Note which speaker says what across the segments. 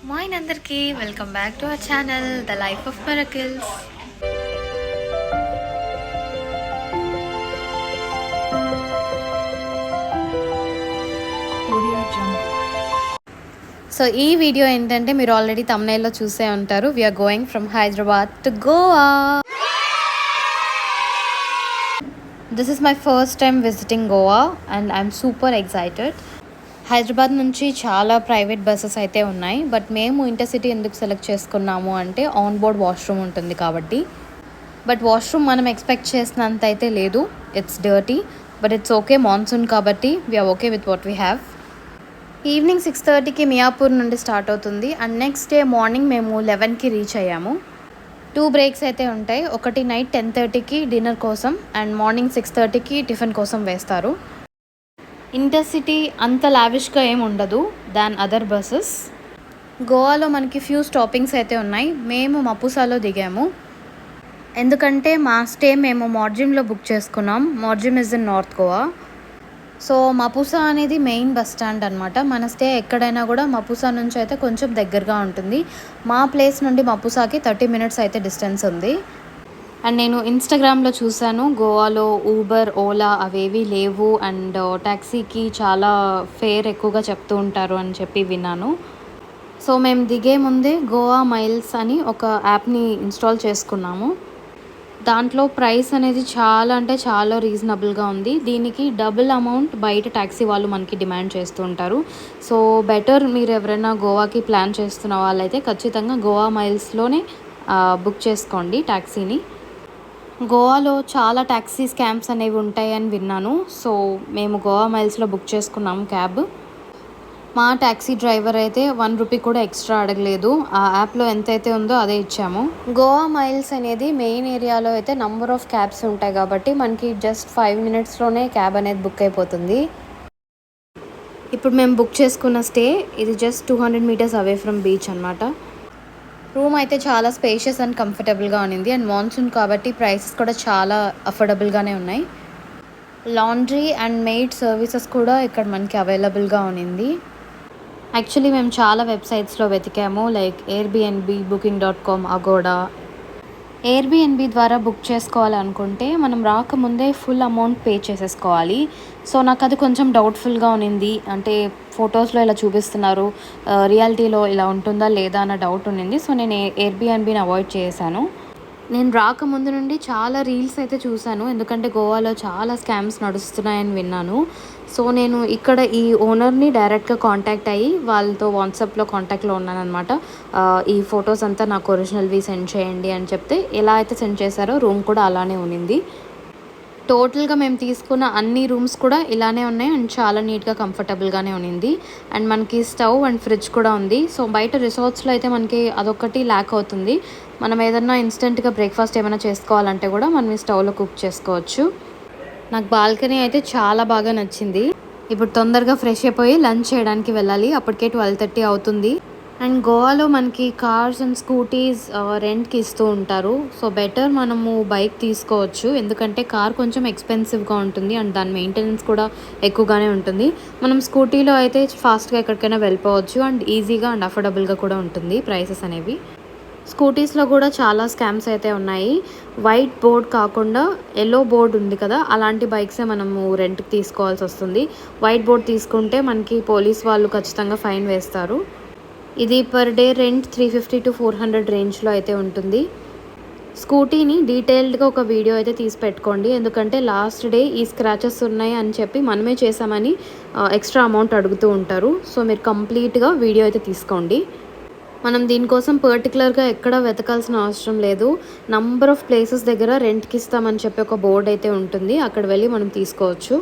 Speaker 1: Morning అందరికీ welcome back to our channel the life of miracles. So ఈ video ఏంటంటే మీరు ఆల్రెడీ తమ్నైల్లో చూసే ఉంటారు. We're going from Hyderabad to Goa. This is my first time visiting Goa and I'm super excited. Hyderabad నుంచి చాలా ప్రైవేట్ బస్సెస్ అయితే ఉన్నాయి, బట్ మేము ఇంటర్సిటీ ఎందుకు సెలెక్ట్ చేసుకున్నాము అంటే ఆన్ బోర్డ్ వాష్రూమ్ ఉంటుంది కాబట్టి. బట్ వాష్రూమ్ మనం ఎక్స్పెక్ట్ చేసినంత అయితే లేదు. It's dirty but it's okay, monsoon కాబట్టి we're okay with what we have. Evening 6:30కి మియాపూర్ నుండి స్టార్ట్ అవుతుంది అండ్ నెక్స్ట్ డే మార్నింగ్ మేము 11కి రీచ్ అయ్యాము. 2 బ్రేక్స్ అయితే ఉంటాయి. ఒకటి నైట్ 10:30కి డిన్నర్ కోసం అండ్ మార్నింగ్ 6:30కి టిఫిన్ కోసం వేస్తారు. ఇంటర్సిటీ అంత లావిష్గా ఏమి ఉండదు దాన్ అదర్ బస్సెస్. గోవాలో మనకి ఫ్యూ స్టాపింగ్స్ అయితే ఉన్నాయి. మేము మపుసాలో దిగాము ఎందుకంటే మా స్టే మేము మార్జిమ్లో బుక్ చేసుకున్నాం. Morjim is in north Goa. So Mapusa అనేది మెయిన్ బస్ స్టాండ్ అనమాట. మన స్టే ఎక్కడైనా కూడా మపుసా నుంచి అయితే కొంచెం దగ్గరగా ఉంటుంది. మా ప్లేస్ నుండి మపుసాకి 30 minutes అయితే డిస్టెన్స్ ఉంది. అండ్ నేను ఇన్స్టాగ్రామ్లో చూశాను గోవాలో ఊబర్, ఓలా అవేవి లేవు అండ్ ట్యాక్సీకి చాలా ఫేర్ ఎక్కువగా చెప్తూ ఉంటారు అని చెప్పి విన్నాను. సో మేము దిగే ముందే గోవా మైల్స్ అని ఒక యాప్ని ఇన్స్టాల్ చేసుకున్నాము. దాంట్లో ప్రైస్ అనేది చాలా అంటే చాలా రీజనబుల్గా ఉంది. దీనికి డబుల్ అమౌంట్ బయట ట్యాక్సీ వాళ్ళు మనకి డిమాండ్ చేస్తూ ఉంటారు. సో బెటర్ మీరు ఎవరైనా గోవాకి ప్లాన్ చేస్తున్న వాళ్ళైతే ఖచ్చితంగా గోవా మైల్స్లోనే బుక్ చేసుకోండి ట్యాక్సీని. గోవాలో చాలా ట్యాక్సీ స్కామ్స్ అనేవి ఉంటాయని విన్నాను. సో మేము గోవా మైల్స్లో బుక్ చేసుకున్నాము క్యాబ్. మా ట్యాక్సీ డ్రైవర్ అయితే 1 రూపీ కూడా ఎక్స్ట్రా అడగలేదు. ఆ యాప్లో ఎంతైతే ఉందో అదే ఇచ్చాము. గోవా మైల్స్ అనేది మెయిన్ ఏరియాలో అయితే నంబర్ ఆఫ్ క్యాబ్స్ ఉంటాయి కాబట్టి మనకి జస్ట్ 5 minutesలోనే క్యాబ్ అనేది బుక్ అయిపోతుంది. ఇప్పుడు మేము బుక్ చేసుకున్న స్టే ఇది just 200 meters away from beach అనమాట. రూమ్ అయితే చాలా స్పేషియస్ అండ్ కంఫర్టబుల్గా ఉన్నింది అండ్ మాన్సూన్ కాబట్టి ప్రైసెస్ కూడా చాలా అఫోర్డబుల్గానే ఉన్నాయి. లాండ్రీ అండ్ మెయిడ్ సర్వీసెస్ కూడా ఇక్కడ మనకి అవైలబుల్గా ఉన్నింది. యాక్చువల్లీ మేము చాలా వెబ్సైట్స్లో వెతికాము, like Airbnb, booking.com, Aguada. Airbnb ద్వారా బుక్ చేసుకోవాలనుకుంటే మనం రాకముందే ఫుల్ అమౌంట్ పే చేసేసుకోవాలి. సో నాకు అది కొంచెం డౌట్ఫుల్గా ఉన్నింది. అంటే ఫొటోస్లో ఇలా చూపిస్తున్నారు, రియాలిటీలో ఇలా ఉంటుందా లేదా అన్న డౌట్ ఉన్నింది. సో నేను ఎయిర్బిఎన్బిని అవాయిడ్ చేశాను. నేను రాకముందు నుండి చాలా రీల్స్ అయితే చూశాను, ఎందుకంటే గోవాలో చాలా స్కామ్స్ నడుస్తున్నాయని విన్నాను. సో నేను ఇక్కడ ఈ ఓనర్ని డైరెక్ట్గా కాంటాక్ట్ అయ్యి వాళ్ళతో వాట్సాప్లో కాంటాక్ట్లో ఉన్నాను అనమాట. ఈ ఫొటోస్ అంతా నాకు ఒరిజినల్వి సెండ్ చేయండి అని చెప్తే ఎలా అయితే సెండ్ చేశారో రూమ్ కూడా అలానే ఉన్నింది. టోటల్గా మేము తీసుకున్న అన్ని రూమ్స్ కూడా ఇలానే ఉన్నాయి అండ్ చాలా నీట్గా కంఫర్టబుల్గానే ఉన్నింది. అండ్ మనకి స్టవ్ అండ్ ఫ్రిడ్జ్ కూడా ఉంది. సో బయట రిసార్ట్స్లో అయితే మనకి అదొకటి ల్యాక్ అవుతుంది. మనం ఏదన్నా ఇన్స్టెంట్గా బ్రేక్ఫాస్ట్ ఏమైనా చేసుకోవాలంటే కూడా మనం ఈ స్టవ్లో కుక్ చేసుకోవచ్చు. నాకు బాల్కనీ అయితే చాలా బాగా నచ్చింది. ఇప్పుడు తొందరగా ఫ్రెష్ అయిపోయి లంచ్ చేయడానికి వెళ్ళాలి. అప్పటికే 12:30 అవుతుంది. అండ్ గోవాలో మనకి కార్స్ అండ్ స్కూటీస్ రెంట్కి ఇస్తూ ఉంటారు. సో బెటర్ మనము బైక్ తీసుకోవచ్చు, ఎందుకంటే కార్ కొంచెం ఎక్స్పెన్సివ్గా ఉంటుంది అండ్ దాని మెయింటెనెన్స్ కూడా ఎక్కువగానే ఉంటుంది. మనం స్కూటీలో అయితే ఫాస్ట్గా ఎక్కడికైనా వెళ్ళిపోవచ్చు అండ్ ఈజీగా అండ్ అఫోర్డబుల్గా కూడా ఉంటుంది ప్రైసెస్ అనేవి. స్కూటీస్లో కూడా చాలా స్కామ్స్ అయితే ఉన్నాయి. వైట్ బోర్డ్ కాకుండా ఎల్లో బోర్డ్ ఉంది కదా, అలాంటి బైక్సే మనము రెంట్కి తీసుకోవాల్సి వస్తుంది. వైట్ బోర్డ్ తీసుకుంటే మనకి పోలీస్ వాళ్ళు ఖచ్చితంగా ఫైన్ వేస్తారు. ఇది పర్ డే రెంట్ 350 to 400 రేంజ్లో అయితే ఉంటుంది. స్కూటీని డీటెయిల్డ్గా ఒక వీడియో అయితే తీసి పెట్టుకోండి, ఎందుకంటే లాస్ట్ డే ఈ స్క్రాచెస్ ఉన్నాయి అని చెప్పి మనమే చేసామని ఎక్స్ట్రా అమౌంట్ అడుగుతూ ఉంటారు. సో మీరు కంప్లీట్గా వీడియో అయితే తీసుకోండి. మనం దీనికోసం పర్టికులర్గా ఎక్కడ వెతకాల్సిన అవసరం లేదు. నంబర్ ఆఫ్ ప్లేసెస్ దగ్గర రెంట్కి ఇస్తామని చెప్పి ఒక బోర్డ్ అయితే ఉంటుంది, అక్కడ వెళ్ళి మనం తీసుకోవచ్చు.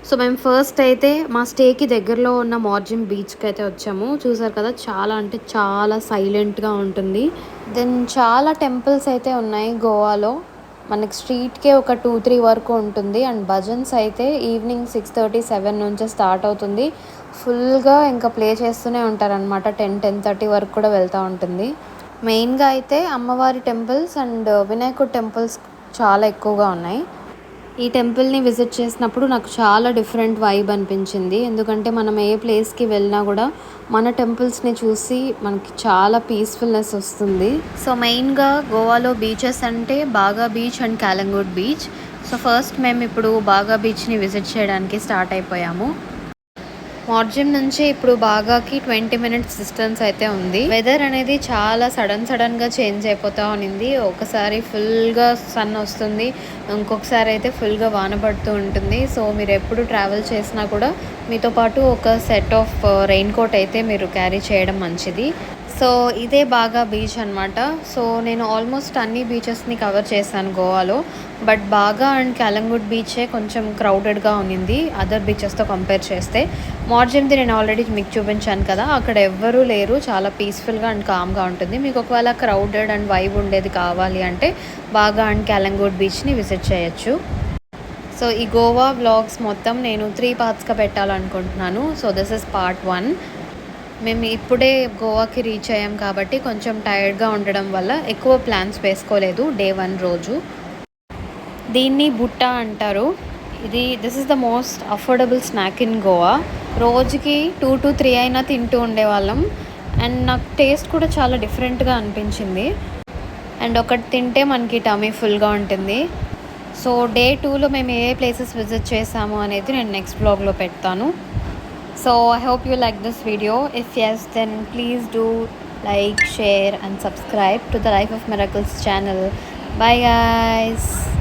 Speaker 1: సో మేము ఫస్ట్ అయితే మా స్టేకి దగ్గరలో ఉన్న మార్జిమ్ బీచ్కి అయితే వచ్చాము. చూసారు కదా, చాలా అంటే చాలా సైలెంట్గా ఉంటుంది. దెన్ చాలా టెంపుల్స్ అయితే ఉన్నాయి గోవాలో. మనకి స్ట్రీట్కే ఒక 2-3 వరకు ఉంటుంది అండ్ భజన్స్ అయితే ఈవినింగ్ 6:30, 7 నుంచి స్టార్ట్ అవుతుంది. ఫుల్గా ఇంకా ప్లే చేస్తూనే ఉంటారనమాట. 10-10:30 వరకు కూడా వెళ్తూ ఉంటుంది. మెయిన్గా అయితే అమ్మవారి టెంపుల్స్ అండ్ వినాయకుడి టెంపుల్స్ చాలా ఎక్కువగా ఉన్నాయి. ఈ టెంపుల్ని విజిట్ చేసినప్పుడు నాకు చాలా డిఫరెంట్ వైబ్ అనిపించింది. ఎందుకంటే మనం ఏ ప్లేస్కి వెళ్ళినా కూడా మన టెంపుల్స్ని చూసి మనకి చాలా పీస్ఫుల్నెస్ వస్తుంది. సో మెయిన్గా గోవాలో బీచెస్ అంటే బాగా beach and Calangute beach. So first మేము ఇప్పుడు బాగా బీచ్ని విజిట్ చేయడానికి స్టార్ట్ అయిపోయాము. మార్జిమ్ నుంచి ఇప్పుడు బాగాకి 20 మినిట్స్ డిస్టెన్స్ అయితే ఉంది. వెదర్ అనేది చాలా సడన్గా చేంజ్ అయిపోతూ ఉన్నింది. ఒకసారి ఫుల్గా సన్ వస్తుంది, ఇంకొకసారి అయితే ఫుల్గా వాన పడుతూ ఉంటుంది. సో మీరు ఎప్పుడు ట్రావెల్ చేసినా కూడా మీతో పాటు ఒక సెట్ ఆఫ్ రెయిన్ కోట్ అయితే మీరు క్యారీ చేయడం మంచిది. సో ఇదే బాగా బీచ్ అనమాట. సో నేను ఆల్మోస్ట్ అన్ని బీచెస్ని కవర్ చేశాను గోవాలో. బట్ బాగా అండ్ కాలంగుట్ బీచే కొంచెం క్రౌడెడ్గా ఉన్నింది అదర్ బీచెస్తో కంపేర్ చేస్తే. మార్జిమ్ది నేను ఆల్రెడీ మీకు చూపించాను కదా, అక్కడ ఎవ్వరూ లేరు, చాలా పీస్ఫుల్గా అండ్ కామ్గా ఉంటుంది. మీకు ఒకవేళ క్రౌడెడ్ అండ్ వైబ్ ఉండేది కావాలి అంటే బాగా అండ్ కాలంగుట్ బీచ్ని విజిట్ చేయొచ్చు. సో ఈ గోవా వ్లాగ్స్ మొత్తం నేను 3 పార్ట్స్గా పెట్టాలనుకుంటున్నాను. So this is part 1. మేము ఇప్పుడే గోవాకి రీచ్ అయ్యాం కాబట్టి కొంచెం టైర్డ్గా ఉండడం వల్ల ఎక్కువ ప్లాన్స్ వేసుకోలేదు డే 1 రోజు. దీన్ని బుట్ట అంటారు. This is the most affordable snack in Goa. రోజుకి 2 to 3 అయినా తింటూ ఉండేవాళ్ళం. అండ్ నాకు టేస్ట్ కూడా చాలా డిఫరెంట్గా అనిపించింది. అండ్ ఒకటి తింటే మనకి టమీ ఫుల్గా ఉంటుంది. సో డే 2లో మేము ఏ ప్లేసెస్ విజిట్ చేసాము అనేది నేను నెక్స్ట్ బ్లాగ్లో పెడతాను. So I hope you like this video. If yes, then please do like, share and subscribe to the Life of Miracles channel. Bye guys.